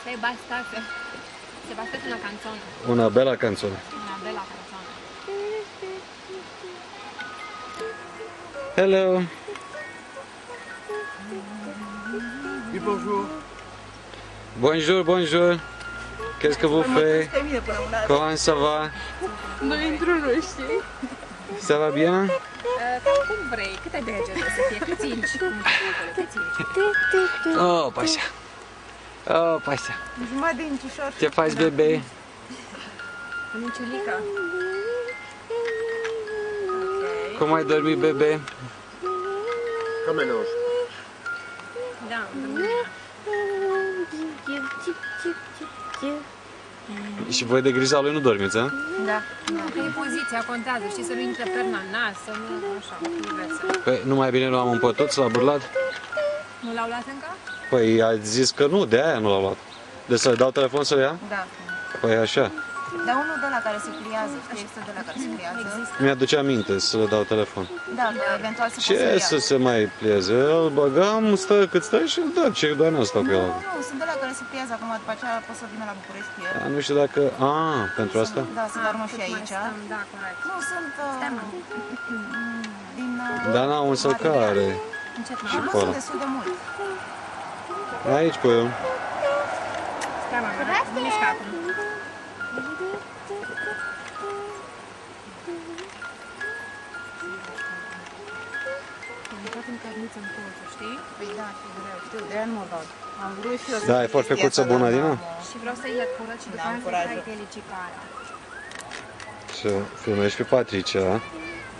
Sei bastate. Se bastate una canzone. Una bella canzone. Una bella canzone. Hello. Oui, bonjour. Bonjour, bonjour. Qu'est-ce que vous faites? Comment ça va? Noi într-unul, știi? Ça va bien? Cam cum vrei, câte degete să fie, câți inci? Câți inci? Oh, Pașa. Oh, Pașa. Jumătate de incișor. Ce faci, bebe? Miciulica. Cum ai dormit, bebe? Comme un ange. Da, am dormit. Și voi de grija lui nu dormiți, a? Da. Că e poziția, contează, știi, să nu intre perna în nas, să nu, așa, diverse. Păi, nu mai bine luam un pătuț la burlat? Nu l-au luat încă? Păi, a zis că nu, de aia nu l-a luat. Deci să-i dau telefon să-l ia? Da. Păi, așa. Dar unul de la care se pliază, știi, există de la care se pliază. Mi-aduce aminte să le dau telefon. Da, că eventual se poate Ce să să ia. se mai plieze? Îl băgam, stă cât stă și îl dă. Ce doar nu stau cu el. Nu, sunt de la care se pliază acum, după aceea poți să vină la București cu el. Dar nu știu dacă... A, pentru asta? Da, să doarmă și Cât mai aici. stăm, da, corect. Nu, sunt din... Dar n-au însălcare. Încet, Și mama. nu sunt destul de mult. Aici, puiul. Stai, mama, nu mișca acum. Am intrat în cărniță în colț, știi? Păi da, și greu, știu, de aia nu mă bag. Am vrut și eu să... Da, e forfecuță bună, Dina? Și vreau să-i iau curăț și după N-am aia să-i curajul. tai teliciparea. Și filmești pe Patricia,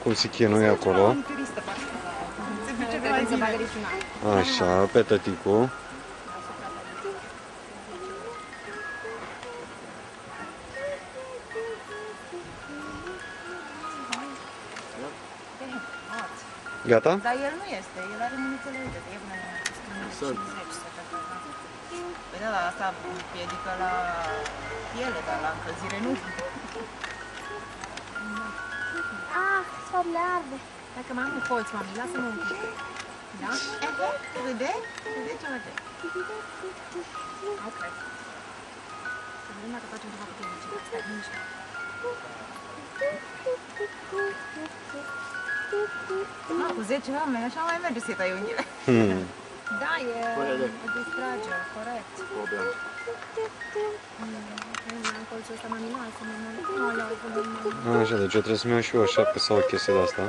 cum se chinuie acolo. Am turistă, parcă. Se duce pe mai Trebuie să bagă bine. niciuna. Așa, pe tăticu. Gata? Dar el nu este, el are munițele, uite, e până la 50 să cred că da. Păi da, dar asta împiedică la piele, dar la încălzire nu. Ah, soarele arde. Dacă mai am un colț, mami, lasă-mă un pic. Da? Vedeți? Vedeți ce face? Ok. Să vedem dacă facem ceva cu teliciparea. Stai, nu mișca. Nu, cu 10 oameni, așa mai merge să-i tai unghiile. Da, e o distragere, corect. Problem. Am colțul ăsta, mami, lasă-mă, mă. Nu, alea, Așa, deci eu trebuie să-mi iau și eu o șapcă sau o chestie de asta.